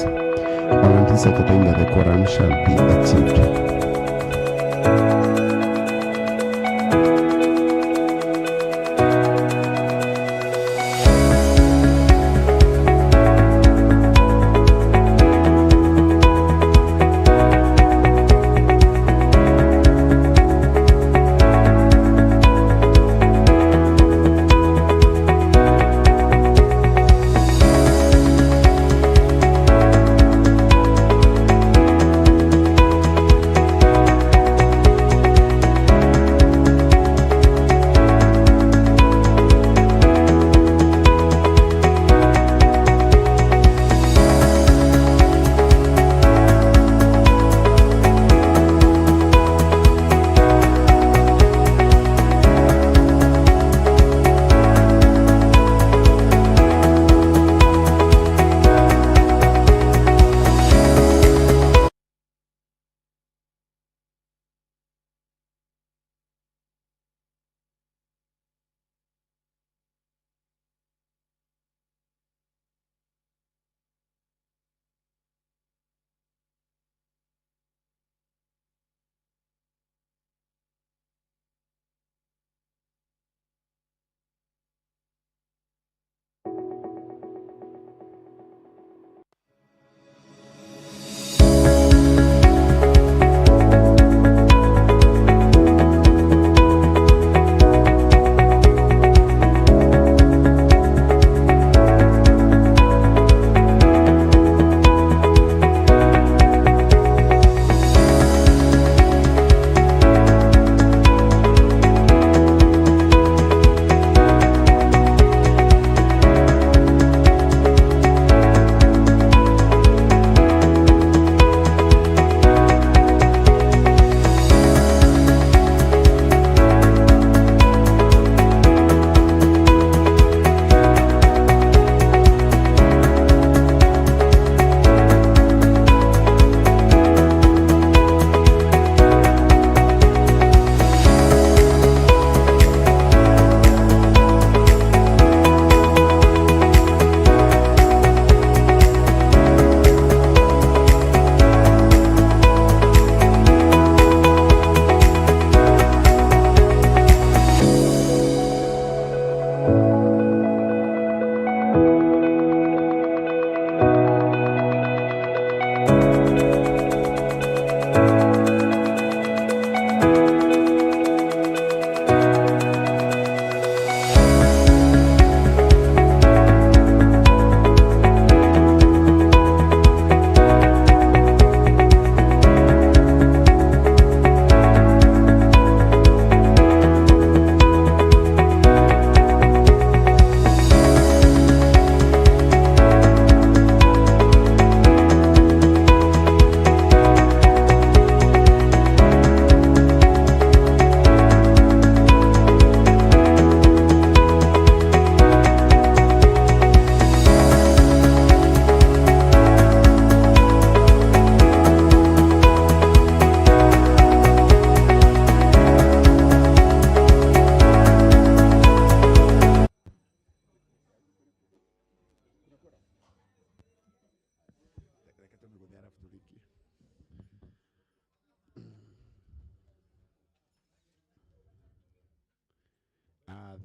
or until such a time that the quorum shall be achieved.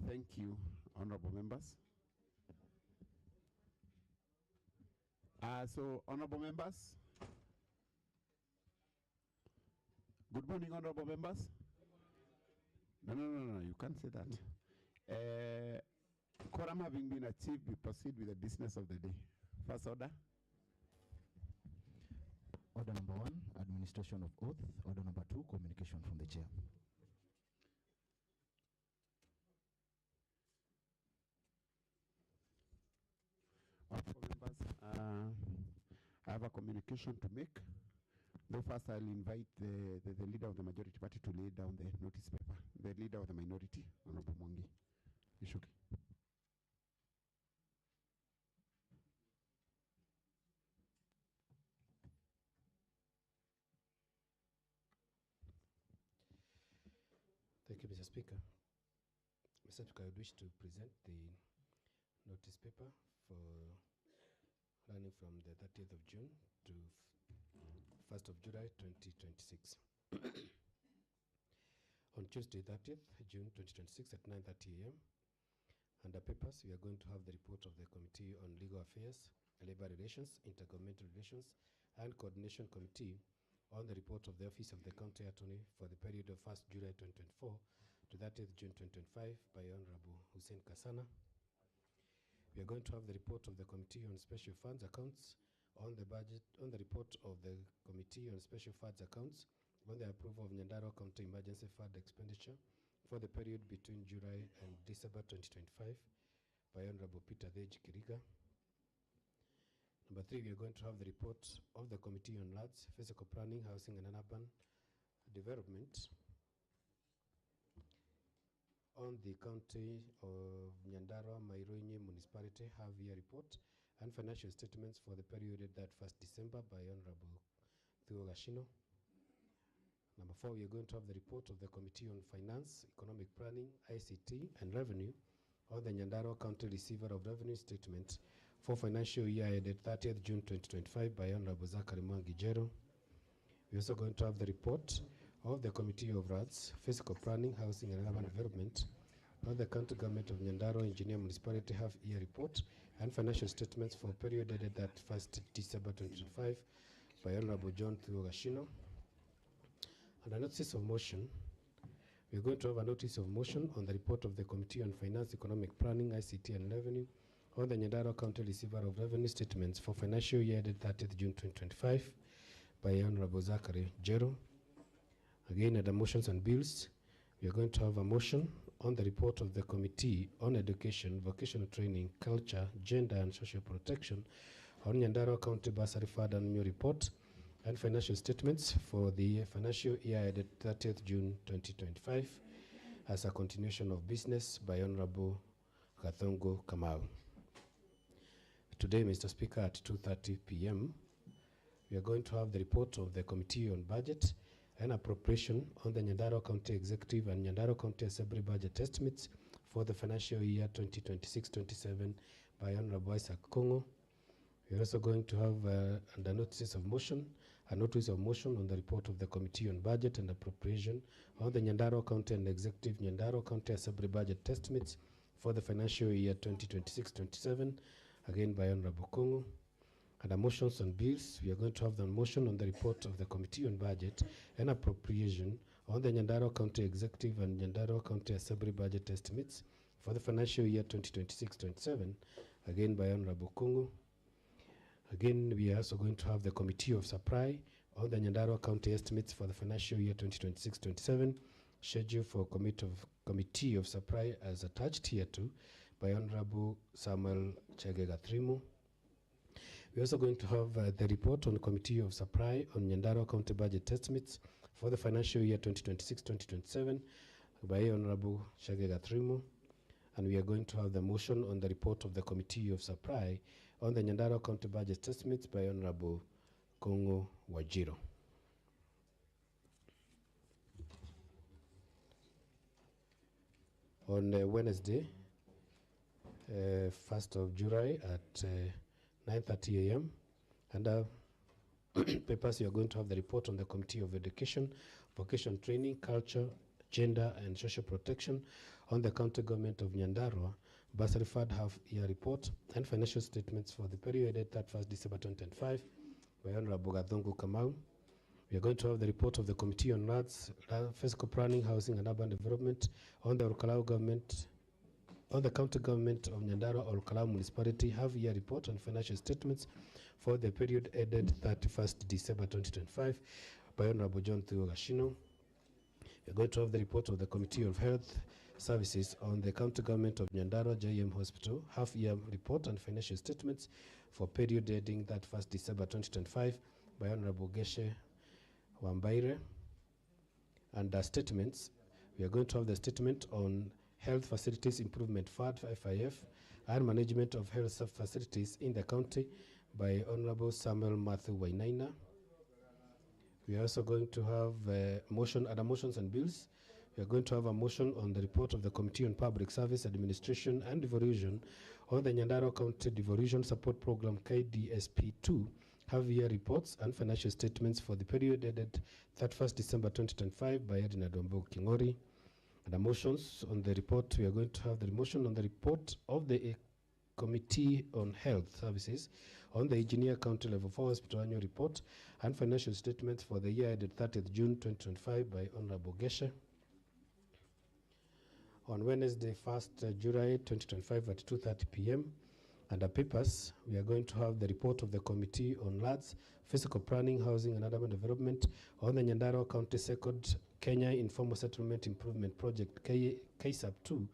Thank you, honorable members. So, honorable members. Good morning, honorable members. No, you can't say that. Quorum having been achieved, we proceed with the business of the day. First order. Order number 1, administration of oath. Order number 2, communication from the chair. Honorable members, I have a communication to make. Though first I'll invite the leader of the majority party to lay down the notice paper. The leader of the minority, Honorable Mwangi. Ishuki. Thank you, Mr. Speaker. Mr. Speaker, I would wish to present the notice paper for running from the 30th of June to 1st of July 2026. On Tuesday 30th June 2026 at 9:30 a.m. Under papers, we are going to have the report of the Committee on Legal Affairs, Labor Relations, Intergovernmental Relations, and Coordination Committee on the report of the Office of the County Attorney for the period of 1st July 2024 to 30th June 2025 by Honorable Hussein Kasana. We are going to have the report of the Committee on Special Funds Accounts on the budget, on the report of the Committee on Special Funds Accounts on the approval of Nyandarua County Emergency Fund expenditure for the period between July and December 2025 by Honorable Peter Thej Kiriga. Number 3, we are going to have the report of the Committee on Lands, Physical Planning, Housing and Urban Development on the County of Nyandarua Mairoini Municipality half-year report and financial statements for the period that 1st December by Honorable Thuo Gashino. Number 4, we are going to have the report of the Committee on Finance, Economic Planning, ICT and Revenue on the Nyandarua County Receiver of Revenue Statement for financial year ended 30th June 2025 by Honorable Zachary Mwangijero. We're also going to have the report of the Committee of Roads, Physical Planning, Housing and Urban Development on the County Government of Nyandarua Engineer Municipality half-year report and financial statements for period ended at 1st December 2025 by Honorable John Thuo Gashino. And a notice of motion, we're going to have a notice of motion on the report of the Committee on Finance, Economic Planning, ICT and Revenue on the Nyandarua County Receiver of Revenue Statements for financial year ended 30th June 2025 by Honorable Zachary Jero. Again, at the motions and bills, we are going to have a motion on the report of the Committee on Education, Vocational Training, Culture, Gender and Social Protection on Nyandarua County Bursary Fund Annual Report and financial statements for the financial year ended 30th June 2025 as a continuation of business by Honorable Gathongo Kamau. Today, Mr. Speaker, at 2:30 p.m., we are going to have the report of the Committee on Budget and Appropriation on the Nyandarua County Executive and Nyandarua County Assembly budget estimates for the financial year 2026-27 by Honorable Isaac Kongo. We are also going to have under notices of motion, a notice of motion on the report of the Committee on Budget and Appropriation on the Nyandarua County and Executive Nyandarua County Assembly budget estimates for the financial year 2026-27, again by Honorable Kongo. Under motions and bills, we are going to have the motion on the report of the Committee on Budget and Appropriation on the Nyandarua County Executive and Nyandarua County Assembly budget estimates for the financial year 2026-27, again by Honorable Kongo. Again, we are also going to have the Committee of Supply on the Nyandarua County estimates for the financial year 2026-27, scheduled for Committee of Supply as attached here to by Honorable Samuel Chagega Thrimu. We're also going to have the report on Committee of Supply on Nyandarua County budget estimates for the financial year 2026-2027 by Honorable Chagega Thrimu. And we are going to have the motion on the report of the Committee of Supply on the Nyandarua County budget estimates by Honorable Kongo Wajiro. On Wednesday, 1st of July at 9:30 a.m. Under papers, you are going to have the report on the Committee of Education, Vocational Training, Culture, Gender and Social Protection on the County Government of Nyandarua Bursary Fund half-year report and financial statements for the period ended 31st December 2025 by Honorable Gathongo Kamau. We are going to have the report of the Committee on Lands, Physical Planning, Housing and Urban Development on the County Government of Nyandarua Olkalau Municipality half-year report and financial statements for the period ended 31st December 2025 by Honorable John Thuo Gashino. We are going to have the report of the Committee of Health Services on the County Government of Nyandarua JM Hospital half-year report and financial statements for period ending 31st December 2025 by Honorable Geshe Wambaire. And statements, we are going to have the statement on Health Facilities Improvement Fund, FIF, and Management of Health Facilities in the county by Honorable Samuel Matthew Wainaina. We are also going to have other motions and bills. we are going to have a motion on the report of the Committee on Public Service Administration and Devolution on the Nyandarua County Devolution Support Program KDSP2 half-year reports and financial statements for the period ended 31st December 2025 by Edina Dombo Kingori. And the motions on the report, we are going to have the motion on the report of the Committee on Health Services on the Engineer County Level 4 Hospital Annual Report and financial statements for the year ended 30th June 2025 by Honorable Geshe. On Wednesday, 1st July 2025 at 2:30 p.m. Under papers, we are going to have the report of the Committee on Lands, Physical Planning, Housing and Urban Development on the Nyandarua County Second Kenya Informal Settlement Improvement Project KSAP2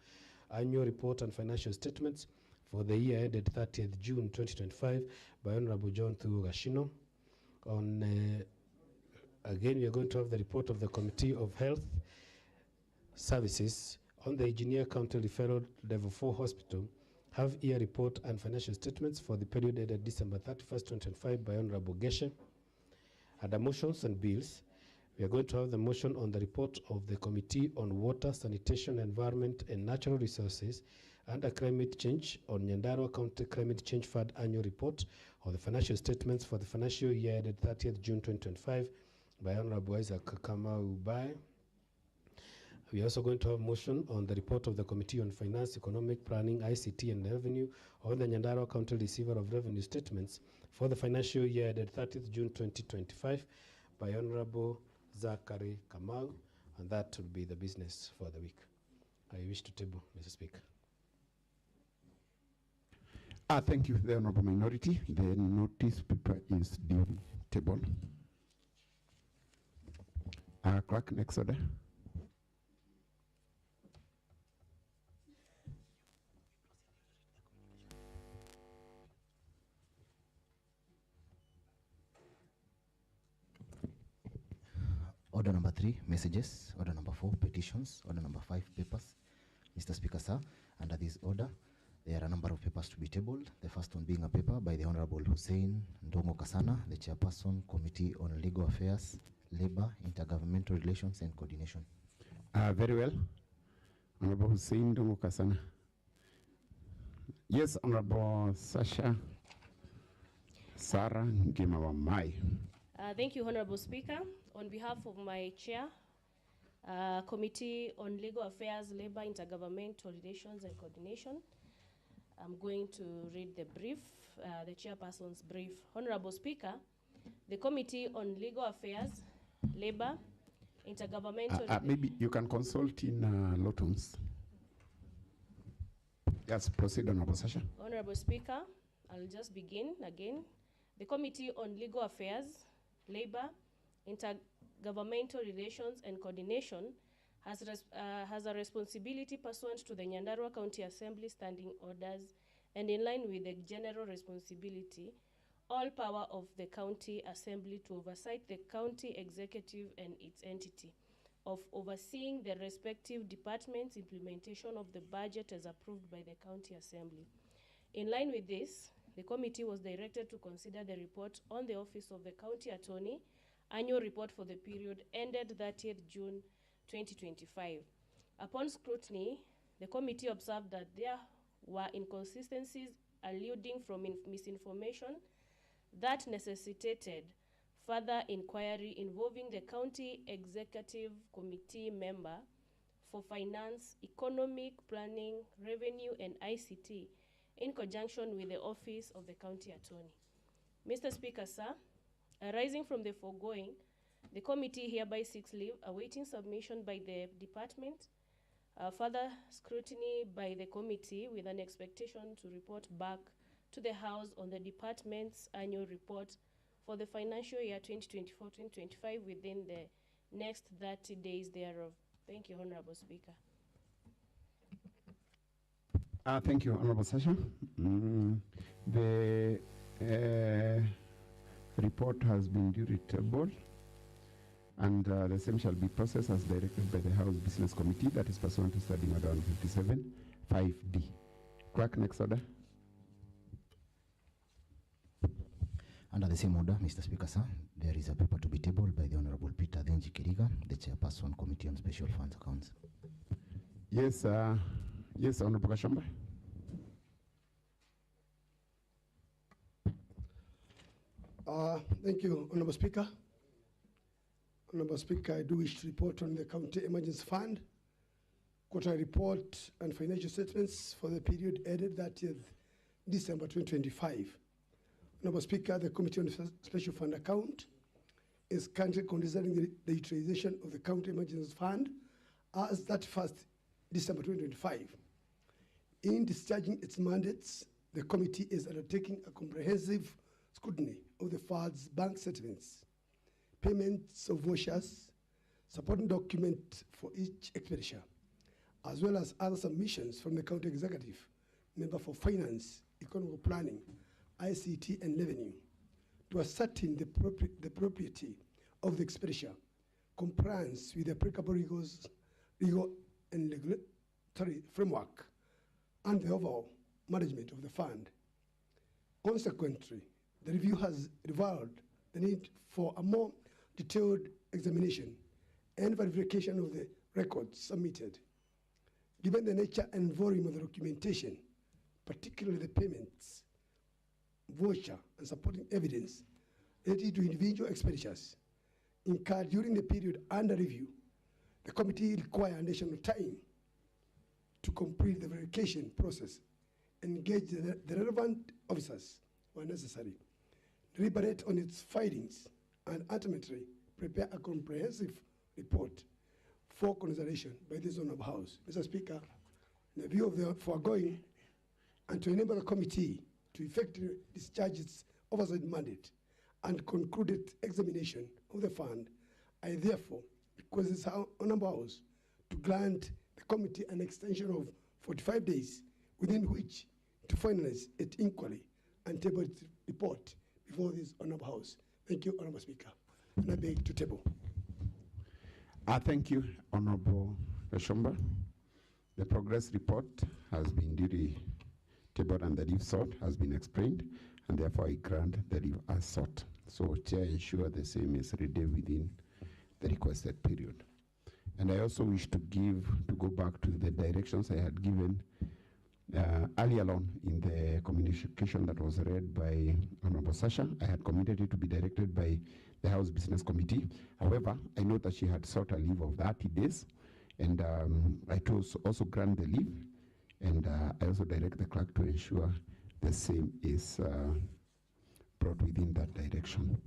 Annual Report and Financial Statements for the year ended 30th June 2025 by Honorable John Thuo-Gashino. Again, we are going to have the report of the Committee of Health Services on the Engineer County Referral Level 4 Hospital half-year report and financial statements for the period ended December 31st, 2025 by Honorable Geshe. Under motions and bills, we are going to have the motion on the report of the Committee on Water, Sanitation, Environment and Natural Resources under climate change on Nyandarua County Climate Change Fund Annual Report on the financial statements for the financial year ended 30th June 2025 by Honorable Isaac Kamau Bai. We are also going to have motion on the report of the Committee on Finance, Economic Planning, ICT and Revenue on the Nyandarua County Receiver of Revenue Statements for the financial year ended 30th June 2025 by Honorable Zachary Kamau, and that will be the business for the week. I wish to table, Mr. Speaker. Thank you, the Honorable Minority. The notice paper is duly tabled. Clerk, next order. Order number 3, messages. Order number 4, petitions. Order number 5, papers. Mr. Speaker, sir, under this order, there are a number of papers to be tabled. The first one being a paper by the Honorable Hussein Ndongo Kasana, the Chairperson, Committee on Legal Affairs, Labor, Intergovernmental Relations and Coordination. Very well. Honorable Hussein Ndongo Kasana. Yes, Honorable Sarah Ngimawamai. Thank you, Honorable Speaker. On behalf of my chair, Committee on Legal Affairs, Labor, Intergovernmental Relations and Coordination, I'm going to read the brief, the chairperson's brief. Honorable Speaker, the Committee on Legal Affairs, Labor, Intergovernmental... maybe you can consult in Lotums. Yes, proceed, Honorable Sasha. Honorable Speaker, I'll just begin again. The Committee on Legal Affairs, Labor, Intergovernmental Relations and Coordination has a responsibility pursuant to the Nyandarua County Assembly standing orders and in line with the general responsibility, all power of the County Assembly to oversight the County Executive and its entity of overseeing the respective departments' implementation of the budget as approved by the County Assembly. In line with this, the committee was directed to consider the report on the Office of the County Attorney Annual Report for the period ended 30th June 2025. Upon scrutiny, the committee observed that there were inconsistencies alluding from misinformation that necessitated further inquiry involving the County Executive Committee member for Finance, Economic Planning, Revenue and ICT in conjunction with the Office of the County Attorney. Mr. Speaker, sir, arising from the foregoing, the committee hereby seeks leave awaiting submission by the department, further scrutiny by the committee with an expectation to report back to the House on the department's annual report for the financial year 2024-2025 within the next 30 days thereof. Thank you, Honorable Speaker. Thank you, Honorable Sasha. The report has been duly tabled, and the same shall be processed as directed by the House Business Committee, that is pursuant to Standing Order 157, 5D. Clerk, next order. Under the same order, Mr. Speaker, sir, there is a paper to be tabled by the Honorable Peter Denji Kiriga, the Chairperson, Committee on Special Funds Accounts. Yes, yes, Honorable Kashamba. Thank you, Honorable Speaker. Honorable Speaker, I do wish to report on the County Emergency Fund, quarterly report and financial statements for the period ended 30th December 2025. Honorable Speaker, the Committee on Special Fund Account is currently considering the utilization of the County Emergency Fund as 31st December 2025. In discharging its mandates, the committee is undertaking a comprehensive scrutiny of the fund's bank statements, payments of vouchers, supporting document for each expenditure, as well as other submissions from the county executive, member for finance, economic planning, ICT and revenue, to ascertain the propriety of the expenditure, compliance with the applicable legal and regulatory framework, and the overall management of the fund. Consequently, the review has revealed the need for a more detailed examination and verification of the records submitted. Given the nature and volume of the documentation, particularly the payments, voucher, and supporting evidence related to individual expenditures incurred during the period under review, the committee requires additional time to complete the verification process and engage the relevant officers where necessary, deliberate on its findings, and ultimately prepare a comprehensive report for consideration by this honorable House. Mr. Speaker, in the view of the foregoing, and to enable the committee to effectively discharge its oversight mandate and conclude its examination of the fund, I therefore request this honorable House to grant the committee an extension of 45 days within which to finalize its inquiry and table its report before this honorable House. Thank you, Honorable Speaker. And I beg to table. Thank you, Honorable Kashamba. The progress report has been duly tabled and the leave sought has been explained, and therefore I grant the leave as sought. So Chair ensure the same is ready within the requested period. And I also wish to go back to the directions I had given earlier on in the communication that was read by Honorable Sasha. I had committed it to be directed by the House Business Committee. However, I know that she had sought a leave of 30 days, and I also grant the leave, and I also direct the clerk to ensure the same is brought within that direction.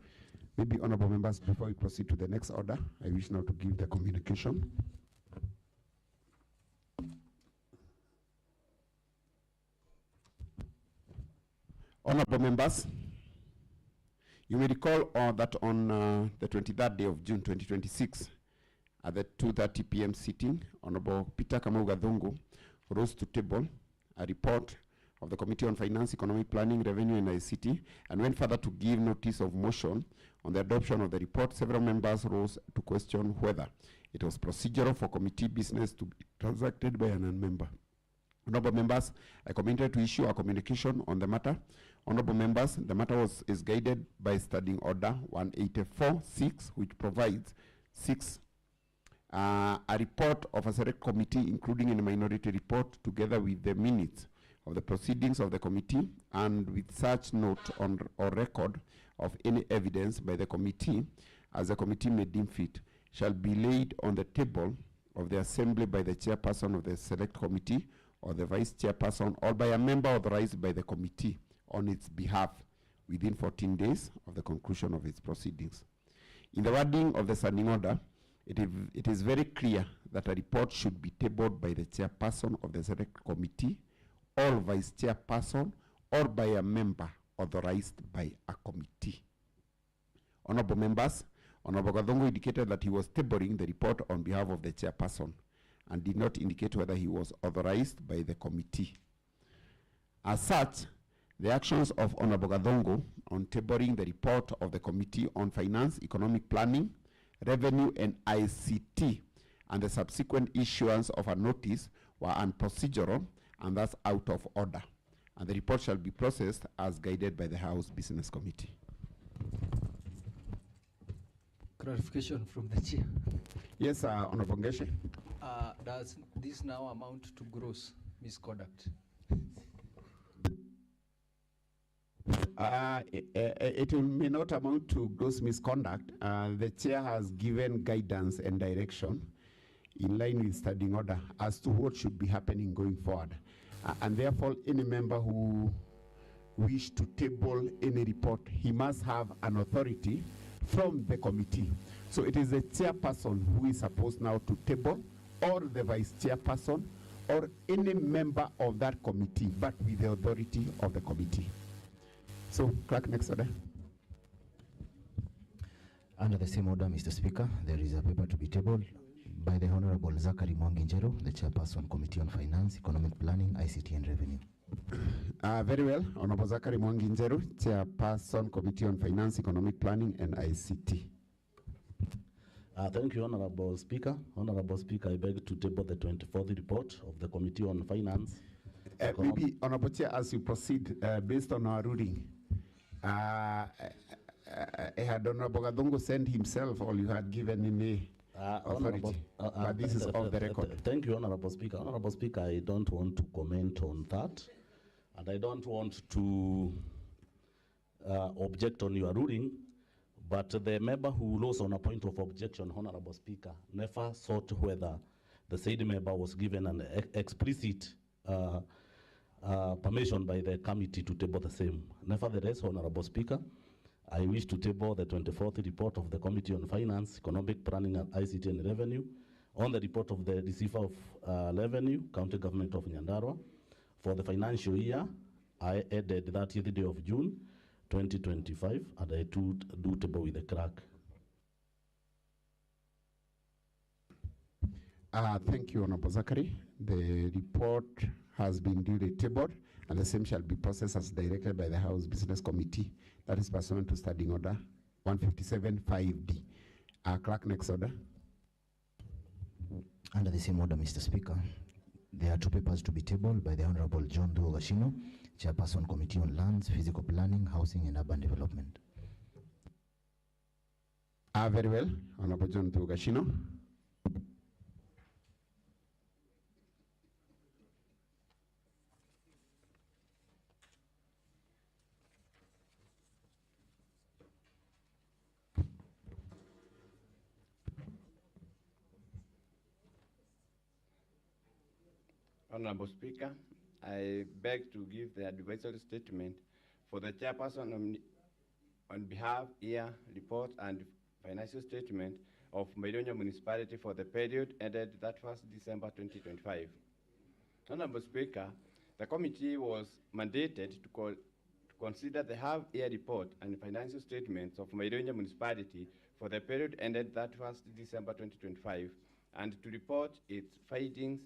Maybe, honorable members, before we proceed to the next order, I wish now to give the communication. Honorable members, you may recall that on the 23rd day of June 2026, at the 2:30 p.m. sitting, Honorable Peter Kamau Gathungu rose to table a report of the Committee on Finance, Economic Planning, Revenue and ICT, and went further to give notice of motion on the adoption of the report. Several members rose to question whether it was procedural for committee business to be transacted by an non-member. Honorable members, I committed to issue a communication on the matter. Honorable members, the matter is guided by Standing Order 184-6, which provides a report of a select committee, including in a minority report, together with the minutes of the proceedings of the committee, and with such note on or record of any evidence by the committee, as the committee may deem fit, shall be laid on the table of the assembly by the chairperson of the select committee or the vice chairperson, or by a member authorized by the committee on its behalf within 14 days of the conclusion of its proceedings. In the wording of the standing order, it is very clear that a report should be tabled by the chairperson of the select committee or vice chairperson or by a member authorized by a committee. Honorable members, Honorable Gathungu indicated that he was tabling the report on behalf of the chairperson and did not indicate whether he was authorized by the committee. As such, the actions of Honorable Gathungu on tabling the report of the Committee on Finance, Economic Planning, Revenue and ICT, and the subsequent issuance of a notice were unprocedural and thus out of order, and the report shall be processed as guided by the House Business Committee. clarification from the chair. Yes, Honorable Ngeshe. Does this now amount to gross misconduct? It may not amount to gross misconduct. The chair has given guidance and direction in line with standing order as to what should be happening going forward. And therefore, any member who wish to table any report, he must have an authority from the committee. So it is the chairperson who is supposed now to table, or the vice chairperson, or any member of that committee, but with the authority of the committee. So, clerk, next order. Under the same order, Mr. Speaker, there is a paper to be tabled by the Honorable Zachary Mwanginjero, the Chairperson, Committee on Finance, Economic Planning, ICT and Revenue. Very well. Honorable Zachary Mwanginjero, Chairperson, Committee on Finance, Economic Planning and ICT. Thank you, Honorable Speaker. Honorable Speaker, I beg to table the 24th report of the Committee on Finance. Maybe, Honorable Chair, as you proceed, based on our ruling, had Honorable Gadongo sent himself, or you had given him a authority? But this is off the record. Thank you, Honorable Speaker. Honorable Speaker, I don't want to comment on that, and I don't want to object on your ruling, but the member who rose on a point of objection, Honorable Speaker, never sought whether the said member was given an explicit permission by the committee to table the same. Nevertheless, Honorable Speaker, I wish to table the 24th report of the Committee on Finance, Economic Planning and ICT and Revenue on the report of the Receiver of Revenue, County Government of Nyandarua, for the financial year I added 30th day of June 2025, and I do table with the clerk. Thank you, Honorable Zachary. The report has been duly tabled, and the same shall be processed as directed by the House Business Committee. That is pursuant to Standing Order 157(5)D. Clerk, next order. Under the same order, Mr. Speaker, there are two papers to be tabled by the Honorable John Duogashino, Chairperson, Committee on Lands, Physical Planning, Housing and Urban Development. Very well, Honorable John Duogashino. Honorable Speaker, I beg to give the advisory statement for the chairperson on behalf here report and financial statement of Maidonia Municipality for the period ended 31st December 2025. Honorable Speaker, the committee was mandated to consider the half-year report and financial statements of Maidonia Municipality for the period ended 31st December 2025 and to report its findings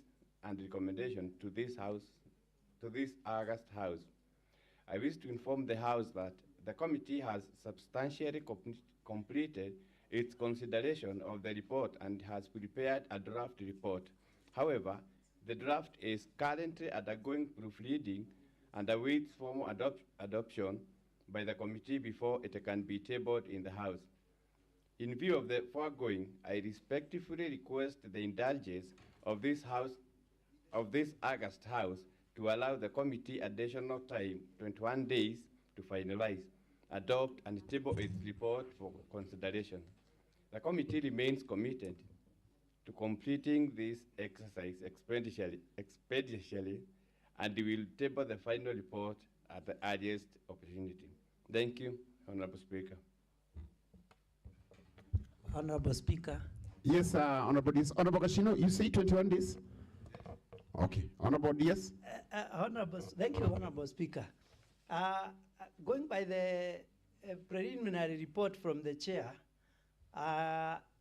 and recommendation to this August House. I wish to inform the House that the committee has substantially completed its consideration of the report and has prepared a draft report. However, the draft is currently undergoing proofreading and awaits formal adoption by the committee before it can be tabled in the House. In view of the foregoing, I respectfully request the indulgence of this August House to allow the committee additional time, 21 days, to finalize, adopt, and table its report for consideration. The committee remains committed to completing this exercise expeditiously and will table the final report at the earliest opportunity. Thank you, Honorable Speaker. Honorable Speaker. Yes, Honorable Diaz. Honorable Gashino, you say 21 days? Okay. Honorable Diaz. Thank you, Honorable Speaker. Going by the preliminary report from the chair,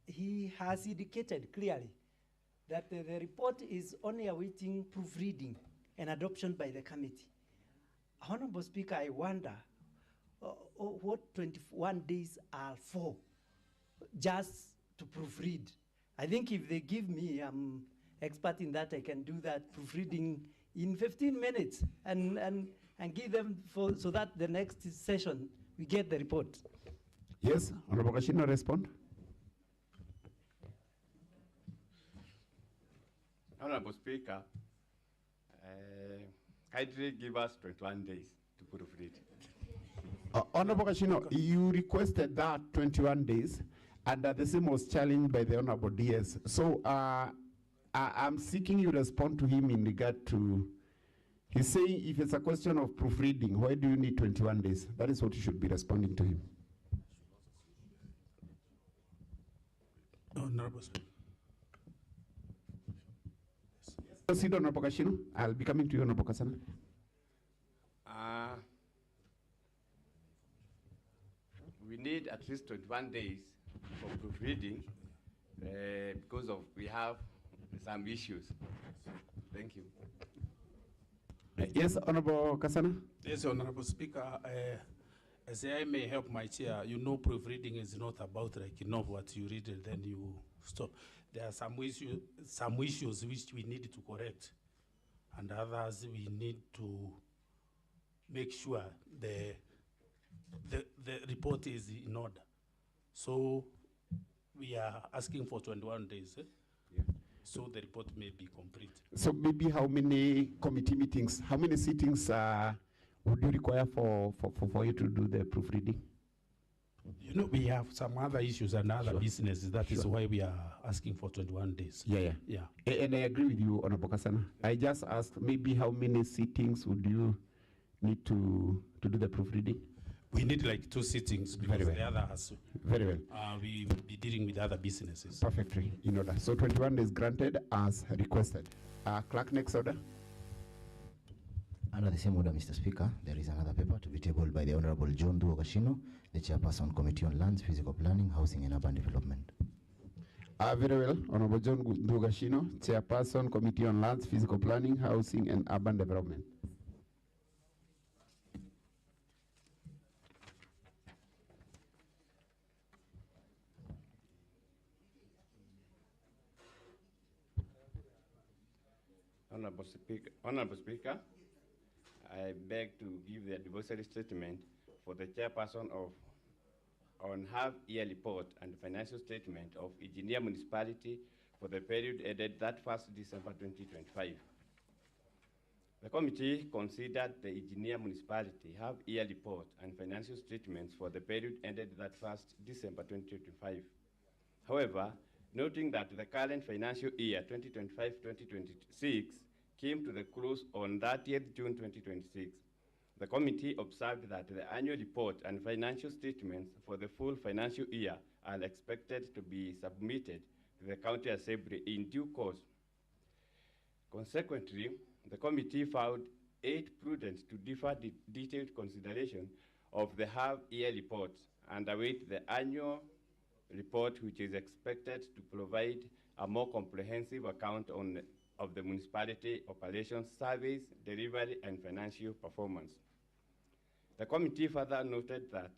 he has indicated clearly that the report is only awaiting proofreading and adoption by the committee. Honorable Speaker, I wonder what 21 days are for, just to proofread. I think if they give me, I'm expert in that, I can do that proofreading in 15 minutes and give them so that the next session we get the report. Yes, Honorable Gashino, respond. Honorable Speaker, kindly give us 21 days to proofread. Honorable Kashino, you requested that 21 days, and the same was challenged by the Honorable DS. So I'm seeking you to respond to him in regard to, he's saying if it's a question of proofreading, why do you need 21 days? That is what you should be responding to him. Honorable Speaker. Proceed, Honorable Kashino. I'll be coming to you, Honorable Kasana. We need at least 21 days for proofreading because we have some issues. Thank you. Yes, Honorable Kasana. Yes, Honorable Speaker. As I may help my chair, you know proofreading is not about like you know what you read and then you stop. There are some issues which we need to correct, and others we need to make sure the report is in order. So we are asking for 21 days, so the report may be complete. So maybe how many committee meetings, how many sittings would you require for you to do the proofreading? You know, we have some other issues and other businesses. That is why we are asking for 21 days. Yeah. And I agree with you, Honorable Kasana. I just asked maybe how many sittings would you need to do the proofreading? We need like 2 sittings because Very well. the other has. Very well. We will be dealing with other businesses. Perfectly, in order. So 21 days granted as requested. Clerk, next order. Under the same order, Mr. Speaker, there is another paper to be tabled by the Honorable John Duogashino, the Chairperson, Committee on Lands, Physical Planning, Housing and Urban Development. Very well. Honorable John Duogashino, Chairperson, Committee on Lands, Physical Planning, Housing and Urban Development. Honorable Speaker, I beg to give the advisory statement for the chairperson on half-year report and financial statement of Engineer Municipality for the period ended that 1st December 2025. The committee considered the Engineer Municipality half-year report and financial statements for the period ended that 1st December 2025. However, noting that the current financial year 2025-2026 came to the close on 30th June 2026, the committee observed that the annual report and financial statements for the full financial year are expected to be submitted to the County Assembly in due course. Consequently, the committee found it prudent to defer the detailed consideration of the half-year report and await the annual report, which is expected to provide a more comprehensive account of the municipality operations, service, delivery, and financial performance. The committee further noted that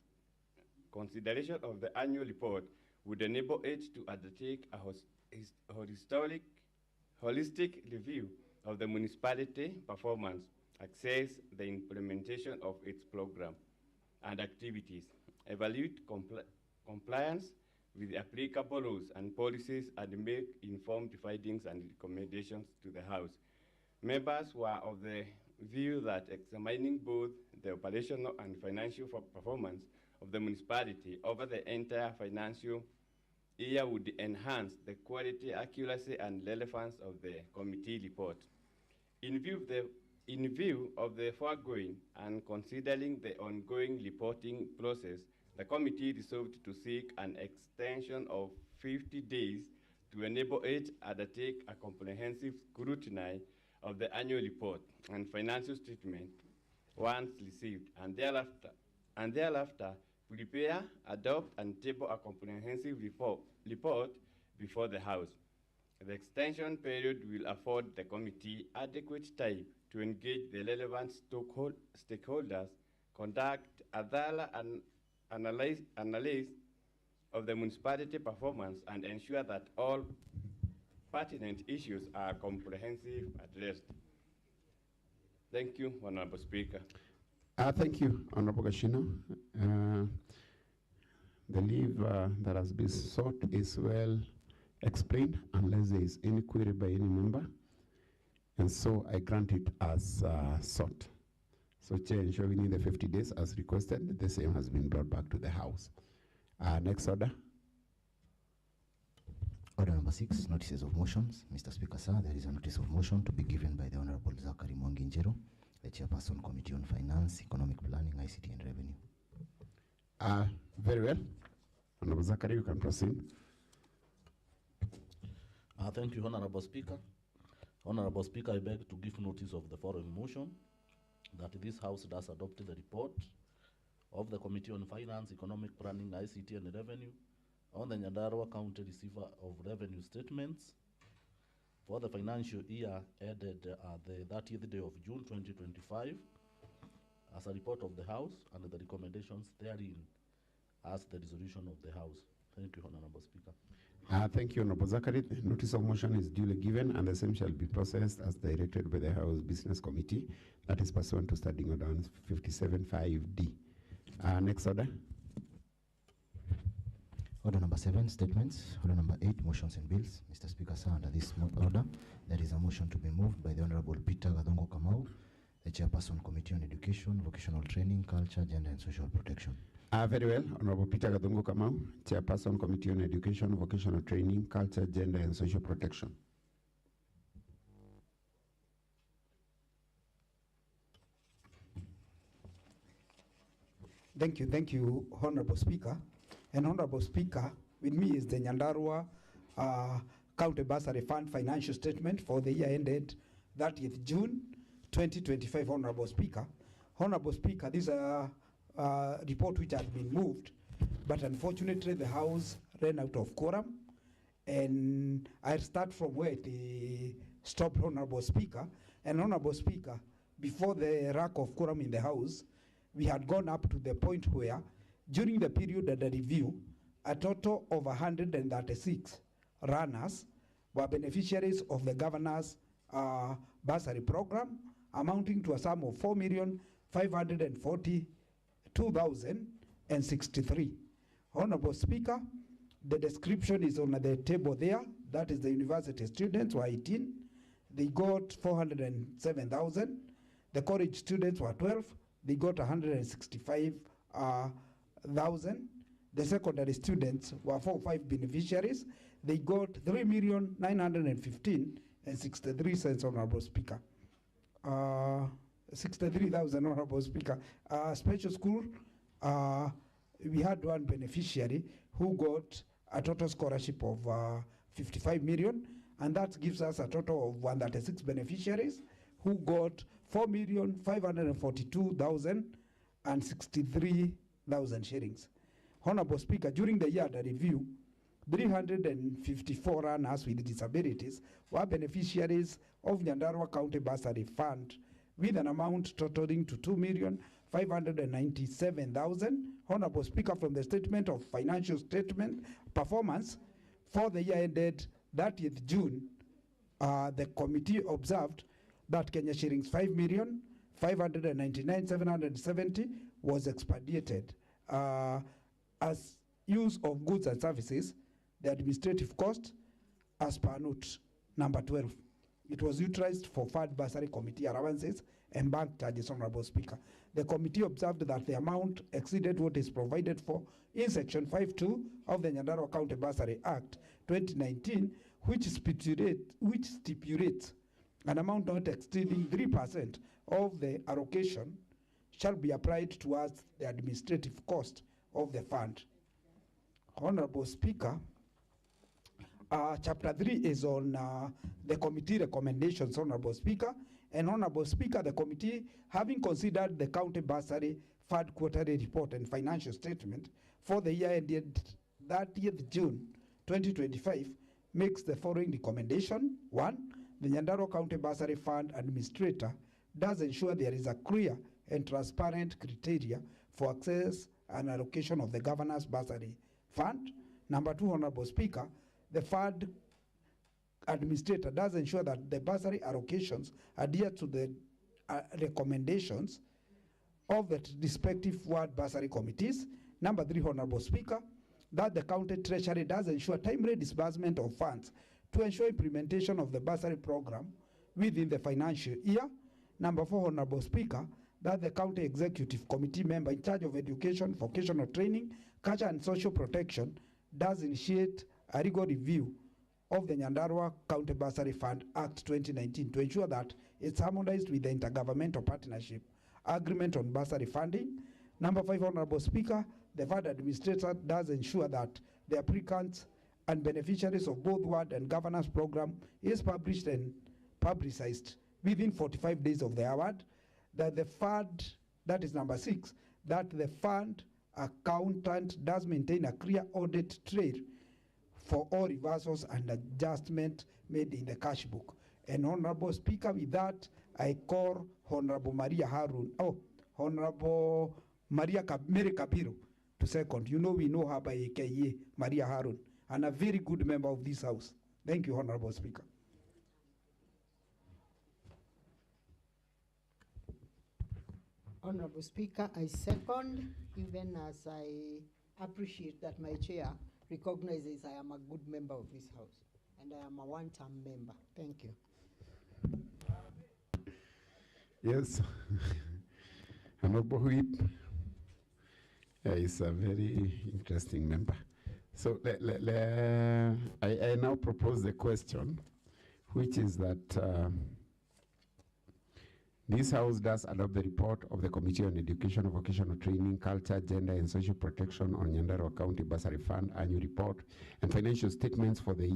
consideration of the annual report would enable it to undertake a holistic review of the municipality performance, assess the implementation of its program and activities, evaluate compliance with the applicable laws and policies, and make informed findings and recommendations to the House. Members were of the view that examining both the operational and financial performance of the municipality over the entire financial year would enhance the quality, accuracy, and relevance of the committee report. In view of the foregoing and considering the ongoing reporting process, the committee resolved to seek an extension of 50 days to enable it to undertake a comprehensive scrutiny of the annual report and financial statement once received, and thereafter prepare, adopt, and table a comprehensive report before the House. The extension period will afford the committee adequate time to engage the relevant stakeholders, conduct a thorough analysis of the municipality performance, and ensure that all pertinent issues are comprehensively addressed. Thank you, Honorable Speaker. Thank you, Honorable Kashino. The leave that has been sought is well explained, unless there is any query by any member. And so I grant it as sought. So Chair, ensuring within the 50 days as requested, the same has been brought back to the House. Next order. Order number 6, notices of motions. Mr. Speaker, sir, there is a notice of motion to be given by the Honorable Zachary Mwanginjero, the Chairperson, Committee on Finance, Economic Planning, ICT and Revenue. Very well. Honorable Zachary, you can proceed. Thank you, Honorable Speaker. Honorable Speaker, I beg to give notice of the following motion, that this House does adopt the report of the Committee on Finance, Economic Planning, ICT and Revenue on the Nyandarua County Receiver of Revenue Statements for the financial year ended the 30th day of June 2025 as a report of the House and the recommendations therein as the resolution of the House. Thank you, Honorable Speaker. Thank you, Honorable Zachary. The notice of motion is duly given and the same shall be processed as directed by the House Business Committee. That is pursuant to Standing Order 57.5D. Next order. Order number 7, statements. Order number 8, motions and bills. Mr. Speaker, sir, under this order, there is a motion to be moved by the Honorable Peter Gadongo Kamau, the Chairperson, Committee on Education, Vocational Training, Culture, Gender and Social Protection. Very well. Honorable Peter Gadongo Kamau, Chairperson, Committee on Education, Vocational Training, Culture, Gender and Social Protection. Thank you, Honorable Speaker. And Honorable Speaker, with me is the Nyandarua County Bursary Fund financial statement for the year ended 30th June 2025, Honorable Speaker. Honorable Speaker, this is a report which had been moved, but unfortunately the House ran out of quorum, and I'll start from where it stopped, Honorable Speaker. And Honorable Speaker, before the lack of quorum in the House, we had gone up to the point where, during the period of the review, a total of 136 runners were beneficiaries of the governor's bursary program, amounting to a sum of 4,542,063. Honorable Speaker, the description is on the table there. That is the university students were 18. They got 407,000. The college students were 12. They got 165,000. The secondary students were 45 beneficiaries. They got 3,915,63 cents, Honorable Speaker. 63,000, Honorable Speaker. Special school, we had one beneficiary who got a total scholarship of 55 million, and that gives us a total of 136 beneficiaries who got 4,542,063 shillings. Honorable Speaker, during the year under review, 354 runners with disabilities were beneficiaries of Nyandarua County Bursary Fund with an amount totaling to 2,597,000. Honorable Speaker, from the statement of financial statement performance for the year ended 30th June, the committee observed that Kenya shillings 5,599,770 was expedited as use of goods and services, the administrative cost as per note number 12. It was utilized for fund bursary committee allowances and bank charges, Honorable Speaker. The committee observed that the amount exceeded what is provided for in Section 5.2 of the Nyandarua County Bursary Act 2019, which stipulates an amount not exceeding 3% of the allocation shall be applied towards the administrative cost of the fund. Honorable Speaker, Chapter 3 is on the committee recommendations, Honorable Speaker. And Honorable Speaker, the committee, having considered the county bursary fund quarterly report and financial statement for the year ended 30th June 2025, makes the following recommendation. 1, the Nyandarua County Bursary Fund Administrator does ensure there is a clear and transparent criteria for access and allocation of the governor's bursary fund. Number 2, Honorable Speaker, the fund administrator does ensure that the bursary allocations adhere to the recommendations of the respective ward bursary committees. Number 3, Honorable Speaker, that the county treasury does ensure timely disbursement of funds to ensure implementation of the bursary program within the financial year. Number 4, Honorable Speaker, that the County Executive Committee member in charge of education, vocational training, culture and social protection does initiate a legal review of the Nyandarua County Bursary Fund Act 2019 to ensure that it's harmonized with the Intergovernmental Partnership Agreement on Bursary Funding. Number 5, Honorable Speaker, the fund administrator does ensure that the applicants and beneficiaries of both ward and governance program is published and publicized within 45 days of the award. That the fund, that is number 6, that the fund accountant does maintain a clear audit trail for all reversals and adjustment made in the cash book. And Honorable Speaker, with that, I call Honorable Maria Harun, Honorable Mary Kabiro to second. You know, we know her by AKA, Maria Harun, and a very good member of this House. Thank you, Honorable Speaker. Honorable Speaker, I second, even as I appreciate that my chair recognizes I am a good member of this House, and I am a one-term member. Thank you. Yes. Honorable Whip is a very interesting member. So I now propose the question, which is that this House does adopt the report of the Committee on Education, Vocational Training, Culture, Gender and Social Protection on Nyandarua County Bursary Fund Annual Report and financial statements for the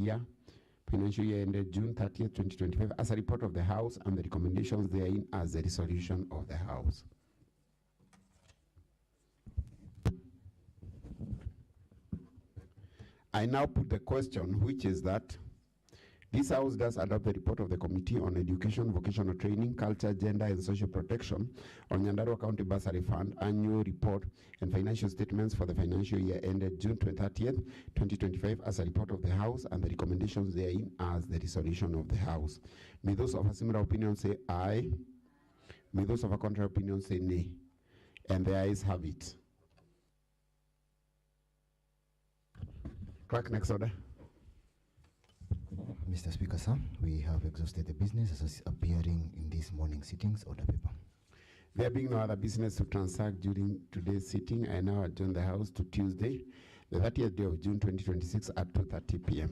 financial year ended June 30th, 2025 as a report of the House and the recommendations therein as the resolution of the House. I now put the question, which is that this House does adopt the report of the Committee on Education, Vocational Training, Culture, Gender and Social Protection on Nyandarua County Bursary Fund Annual Report and financial statements for the financial year ended June 30th, 2025 as a report of the House and the recommendations therein as the resolution of the House. May those of a similar opinion say aye. May those of a contrary opinion say nay. And the ayes have it. Clerk, next order. Mr. Speaker, sir, we have exhausted the business as appearing in this morning's sittings. Order paper. There being no other business to transact during today's sitting, I now adjourn the House to Tuesday, the 30th day of June 2026 at 2:30 p.m.